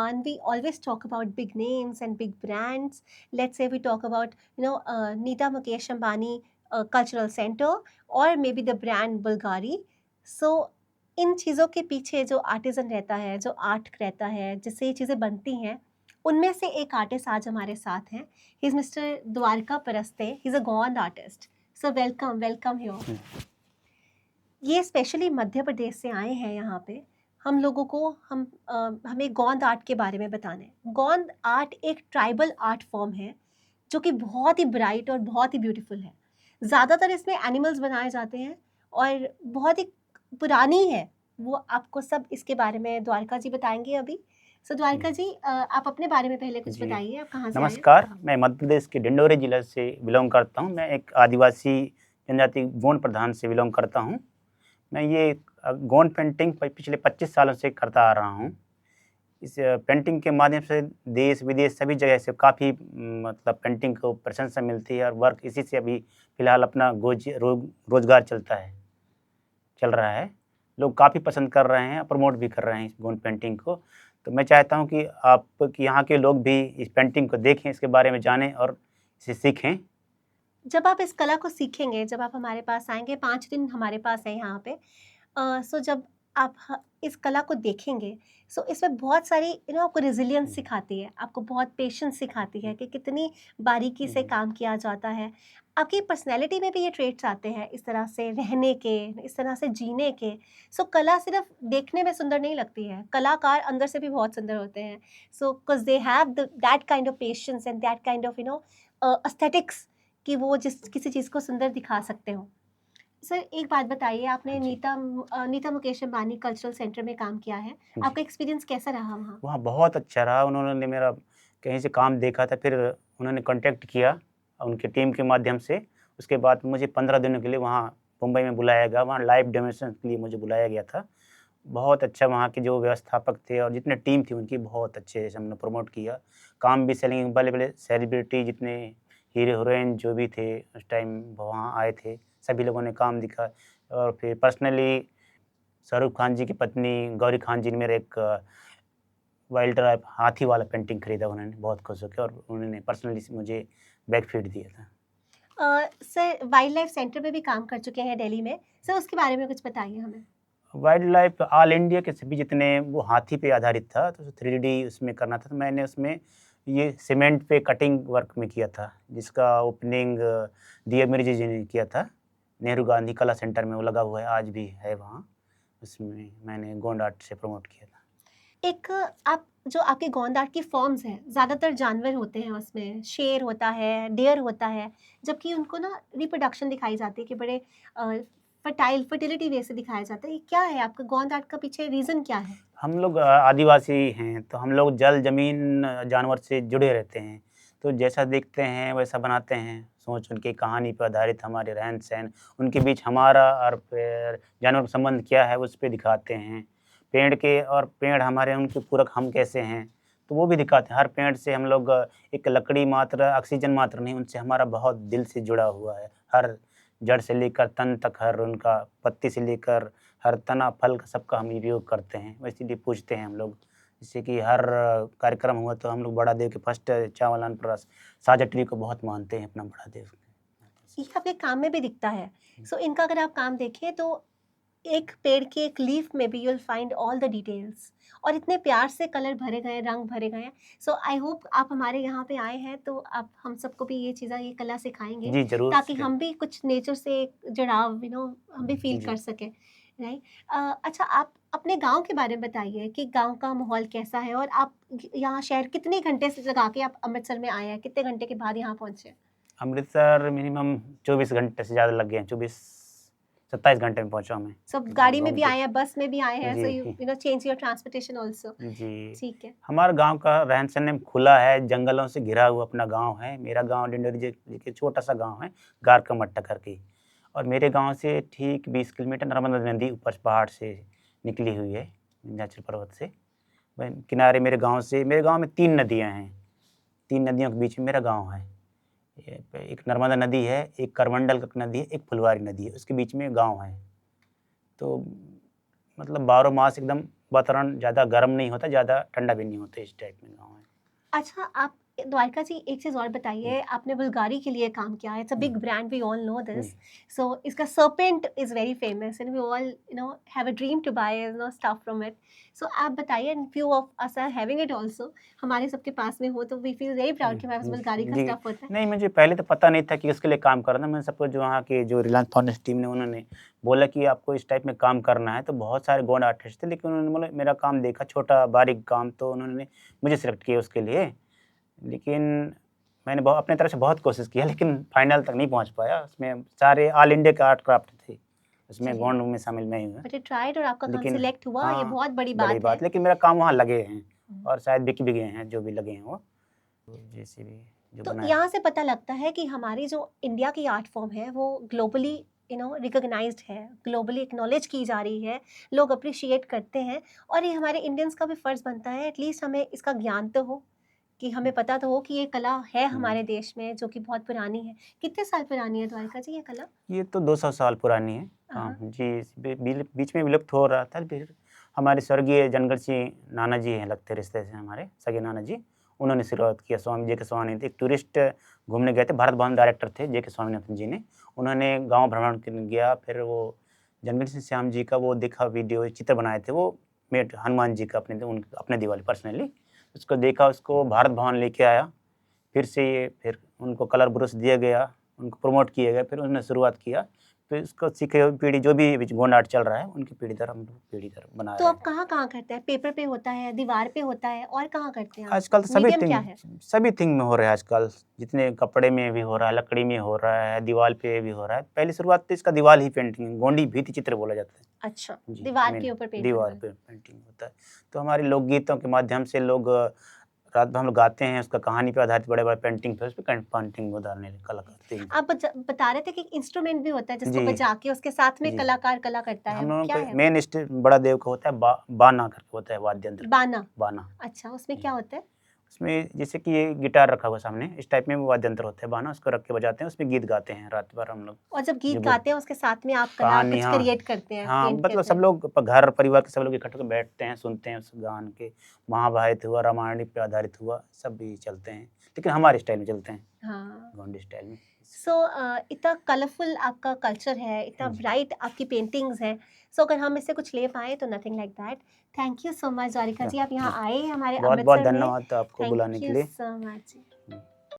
And we always talk about big names and big brands. Let's say we talk about, Nita Mukesh Ambani Cultural Center, or maybe the brand Bulgari. So इन चीज़ों के पीछे जो artisan रहता है, जो art रहता है, जिससे ये चीज़ें बनती हैं, उनमें से एक आर्टिस्ट आज हमारे साथ हैं। He is mister Dwarka Paraste, he is a Gond artist. So welcome, welcome here. ये स्पेशली मध्य प्रदेश से आए हैं यहाँ पे। हम लोगों को हमें गोंद आर्ट के बारे में बताना है। गोंद आर्ट एक ट्राइबल आर्ट फॉर्म है, जो कि बहुत ही ब्राइट और बहुत ही ब्यूटीफुल है। ज़्यादातर इसमें एनिमल्स बनाए जाते हैं और बहुत ही पुरानी है। वो आपको सब इसके बारे में द्वारका जी बताएँगे अभी। सो द्वारका जी, आप अपने बारे में पहले कुछ जी, बताइए, आप कहाँ से आए हैं? नमस्कार। मैं मध्य प्रदेश के डिंडोरी जिला से बिलॉन्ग करता हूँ। मैं एक आदिवासी जनजाति गोंड प्रधान से बिलॉन्ग करता हूँ। मैं ये गोंड पेंटिंग पिछले 25 सालों से करता आ रहा हूँ। इस पेंटिंग के माध्यम से देश-विदेश सभी जगह से काफ़ी मतलब पेंटिंग को प्रशंसा मिलती है और वर्क इसी से अभी फ़िलहाल अपना रोज़गार चल रहा है। लोग काफ़ी पसंद कर रहे हैं, प्रमोट भी कर रहे हैं इस गोंड पेंटिंग को। तो मैं चाहता हूँ कि यहाँ के लोग भी इस पेंटिंग को देखें, इसके बारे में जानें और इसे सीखें। जब आप इस कला को सीखेंगे, जब आप हमारे पास आएँगे, 5 दिन हमारे पास है यहाँ पे। सो जब आप इस कला को देखेंगे, सो इसमें बहुत सारी आपको रेज़िलियंस सिखाती है, आपको बहुत पेशेंस सिखाती है कि कितनी बारीकी से काम किया जाता है। आपकी पर्सनैलिटी में भी ये ट्रेट्स आते हैं, इस तरह से रहने के, इस तरह से जीने के। सो कला सिर्फ़ देखने में सुंदर नहीं लगती है, कलाकार अंदर से भी बहुत सुंदर होते हैं। सो 'cause they have that kind of patience and that kind of aesthetics, कि वो किसी चीज़ को सुंदर दिखा सकते हो। सर, एक बात बताइए, आपने जी। नीता मुकेश अंबानी कल्चरल सेंटर में काम किया है। जी। आपका एक्सपीरियंस कैसा रहा वहाँ? वहाँ बहुत अच्छा रहा। उन्होंने मेरा कहीं से काम देखा था, फिर उन्होंने कॉन्टैक्ट किया उनकी टीम के माध्यम से। उसके बाद मुझे 15 दिनों के लिए वहाँ मुंबई में बुलाया गया। वहाँ लाइव डेमोन्स्ट्रेशन के लिए मुझे बुलाया गया था। बहुत अच्छा वहाँ के जो व्यवस्थापक थे और जितने टीम थी उनकी बहुत अच्छे से हमने प्रमोट किया। काम भी सेलिंग बड़े-बड़े सेलिब्रिटी जितने हीरो-हीरोइन जो भी थे उस टाइम वहाँ आए थे, सभी लोगों ने काम दिखा और फिर पर्सनली शाहरुख खान जी की पत्नी गौरी खान जी ने मेरा एक वाइल्ड लाइफ हाथी वाला पेंटिंग खरीदा उन्होंने, बहुत खुश होके और उन्होंने पर्सनली मुझे बैग फीड दिया था। सर, वाइल्ड लाइफ सेंटर में भी काम कर चुके हैं दिल्ली में। सर, उसके बारे में कुछ बताइए हमें। वाइल्ड लाइफ ऑल इंडिया के सभी जितने वो हाथी पे आधारित था, तो 3D उसमें करना था, तो मैंने उसमें ये सीमेंट पे कटिंग वर्क में किया था, जिसका ओपनिंग दिया मिर्जी जी ने किया था। नेहरू गांधी कला सेंटर में वो लगा हुआ है, आज भी है वहाँ। उसमें मैंने गोंड आर्ट से प्रमोट किया था। एक आप जो आपके गोंद आर्ट की फॉर्म्स हैं, ज़्यादातर जानवर होते हैं उसमें, शेर होता है, डियर होता है, जबकि उनको ना रिप्रोडक्शन दिखाई जाती है कि बड़े फर्टिलिटी वे से दिखाया जाता है। ये क्या है आपका गोंद आर्ट का पीछे रीज़न क्या है? हम लोग आदिवासी हैं, तो हम लोग जल, ज़मीन, जानवर से जुड़े रहते हैं। तो जैसा देखते हैं वैसा बनाते हैं। सोच उनकी कहानी पे आधारित हमारे रहन-सहन, उनके बीच हमारा और फिर जानवर का संबंध क्या है उस पे दिखाते हैं। पेड़ के और पेड़ हमारे उनके पूरक हम कैसे हैं, तो वो भी दिखाते हैं। हर पेड़ से हम लोग एक लकड़ी मात्र, ऑक्सीजन मात्र नहीं, उनसे हमारा बहुत दिल से जुड़ा हुआ है। हर जड़ से लेकर तन तक, हर उनका पत्ती से लेकर हर तना, फल का सबका हम उपयोग करते हैं। वो इसीलिए पूजते हैं हम लोग। जैसे कि हर कार्यक्रम हुआ तो हम लोग बड़ा देव के फर्स्ट चावल अन्न प्रसाद साझा ट्री को बहुत मानते हैं अपना बड़ा देव। ये आपके काम में भी दिखता है। सो इनका अगर आप काम देखें तो एक पेड़ के एक लीफ में भी you will find all the details, और इतने प्यार से कलर भरे गए हैं, रंग भरे गए हैं। सो आई होप आप हमारे यहाँ पे आए हैं तो आप हम सबको भी ये चीज़ें, ये कला सिखाएँगे, जी, ज़रूर ताकि सिखाएँ। हम भी कुछ नेचर से एक जुड़ाव हम भी फ़ील जी। कर सकें, राइट? अच्छा, आप अपने गाँव के बारे में बताइए कि गाँव का माहौल कैसा है, और आप यहाँ शहर कितने घंटे से लगा के आप अमृतसर में आए हैं? कितने घंटे के बाद यहाँ पहुँचे? अमृतसर मिनिमम 24 घंटे से ज़्यादा लग गए हैं। 27 घंटे में पहुँचा मैं, सब गाड़ी में घूम भी के। आए हैं, बस में भी आए हैं, सो जी। You change your transportation also. जी। ठीक है। हमारा गाँव का रहन-सहन खुला है, जंगलों से घिरा हुआ अपना गाँव है। मेरा गाँव डिंडोरी देखिए छोटा-सा गाँव है, गारकमट्टा करके। और मेरे गाँव से ठीक 20 किलोमीटर नर्मदा नदी ऊपर पहाड़ से निकली हुई है, विंध्याचल पर्वत से। वहीं किनारे मेरे गाँव में 3 नदियाँ हैं। 3 नदियों के बीच में मेरा गाँव है। एक नर्मदा नदी है, एक करमंडल नदी है, एक फुलवारी नदी है, उसके बीच में गाँव है। तो मतलब बारह मास एकदम वातावरण ज़्यादा गर्म नहीं होता, ज़्यादा ठंडा भी नहीं होता, इस टाइप में गाँव है। अच्छा, आप द्वारिका जी एक चीज़ और बताइए, आपने बुल्गारी के लिए काम किया है, it's a big brand, we all know this. जी। सो इसका serpent is very famous and we all have a dream to buy stuff from it. So आप बताइए, and few of us are having it also, हमारे सबके पास में हो तो we feel very proud कि हमारे पास बुल्गारी का जी, स्टफ होता है। नहीं मुझे पहले तो पता नहीं था कि इसके लिए काम करना। मैंने सबको जो वहाँ के जो रिलायंस फाउंडेशन टीम ने उन्होंने बोला कि आपको इस टाइप में काम करना है, तो बहुत सारे गोंड आर्टिस्ट थे, लेकिन उन्होंने बोला मेरा काम देखा, छोटा बारीक काम, तो उन्होंने मुझे सिलेक्ट किया उसके लिए। लेकिन मैंने अपने तरफ से बहुत कोशिश किया, लेकिन फाइनल तक नहीं पहुँच पाया। उसमें सारे ऑल इंडिया के आर्ट क्राफ्ट थे, उसमें चलिए, गोंड में शामिल मैं ही हूँ। बट यू ट्राइड और आपका काम लेकिन सिलेक्ट हुआ, ये हाँ, बहुत बड़ी बड़ी बात है। बात, लेकिन मेरा काम वहाँ लगे हैं हम्म। और शायद बिक भी गए हैं, जो भी लगे हैं वो। तो जैसे भी जो तो बनाया। यहाँ से पता लगता है कि हमारी जो इंडिया की आर्ट फॉर्म है वो ग्लोबली रिकॉग्नाइज्ड है, ग्लोबली एक्नॉलेज की जा रही है, लोग अप्रिशिएट करते हैं। और ये हमारे इंडियंस का भी फर्ज बनता है, एटलीस्ट हमें इसका ज्ञान तो हो, कि हमें पता तो हो कि ये कला है हुँ। हमारे देश में, जो कि बहुत पुरानी है। कितने साल पुरानी है द्वारिका जी ये कला? ये तो 200 साल पुरानी है। हाँ हाँ। जी, इस बीच में विलुप्त हो रहा था, फिर हमारे स्वर्गीय जनगढ़ सिंह नाना जी हैं, लगते रिश्ते से हमारे सगे नाना जी, उन्होंने शुरुआत किया। स्वामी जे के स्वामीनाथन एक टूरिस्ट घूमने गए थे, भारत भवन डायरेक्टर थे जे के स्वामीनाथन जी ने। उन्होंने गाँव भ्रमण करने गया, फिर वो जनगढ़ सिंह श्याम जी का वो देखा वीडियो, चित्र बनाए थे वो, मेट हनुमान जी का अपने दीवार पर्सनली, उसको देखा, उसको भारत भवन लेके आया। फिर से ये फिर उनको कलर ब्रश दिया गया, उनको प्रमोट किया गया, फिर उन्होंने शुरुआत किया। फिर उसको सीखे हुए पीढ़ी जो भी गोंड आर्ट चल रहा है, उनकी पीढ़ी दर हम लोग पीढ़ी दर बना तो रहे अब हैं। कहाँ-कहाँ करते हैं? पेपर पे होता है, दीवार पे होता है, और कहाँ करते हैं आप? आजकल तो मीडियम क्या है? सभी थिंग में हो रहा है आजकल, जितने कपड़े में भी हो रहा है, लकड़ी में हो रहा है, दीवार पे भी हो रहा है। पहली शुरुआत तो इसका दीवार ही पेंटिंग, गोंडी भित्ति चित्र बोला जाता है। अच्छा, जी, दीवार मेन के ऊपर पेंट होता दीवार है। पे पेंटिंग होता है। तो हमारे लोकगीतों के माध्यम से लोग रात भर हम लोग गाते हैं, उसका कहानी पे आधारित बड़े-बड़े पेंटिंग पे उसपे पेंटिंग उतारने कला करते हैं। आप बता रहे थे कि इंस्ट्रूमेंट भी होता है जिसको जी, बजा के उसके साथ में जी। कलाकार कला करता है, हम लोगों क्या के है? मेन बड़ा देव का होता है बाना करके होता है वाद्य यंत्र, बाना। बाना। अच्छा, उसमें जी। क्या होता है? उसमें जैसे कि ये गिटार रखा हुआ सामने, इस टाइप में वो वाद्य यंत्र होता है बाना, उसको रख के बजाते हैं, उसमें गीत गाते हैं रात भर हम लोग। और जब गीत जो वो गाते हैं उसके साथ में आप कला कहानी, कुछ हाँ, क्रिएट करते हैं, हाँ, पेंट मतलब करते सब हैं। लोग घर परिवार के सब लोग इकट्ठे होकर बैठते हैं, सुनते हैं उस गान के। महाभारत हुआ, रामायण पे आधारित हुआ, सब भी चलते हैं, लेकिन हमारे स्टाइल में चलते हैं, हाँ। गोंडी स्टाइल में। सो इतना कलरफुल आपका कल्चर है, इतना जी, ब्राइट आपकी पेंटिंग्स हैं। सो अगर हम इससे कुछ ले पाएँ तो nothing like that. Thank you so much Dwarika ji, आप यहाँ जी। आए हमारे बहुत-बहुत अमृतसर में। धन्यवाद आपको थैंक बुलाने के यू लिए। So much.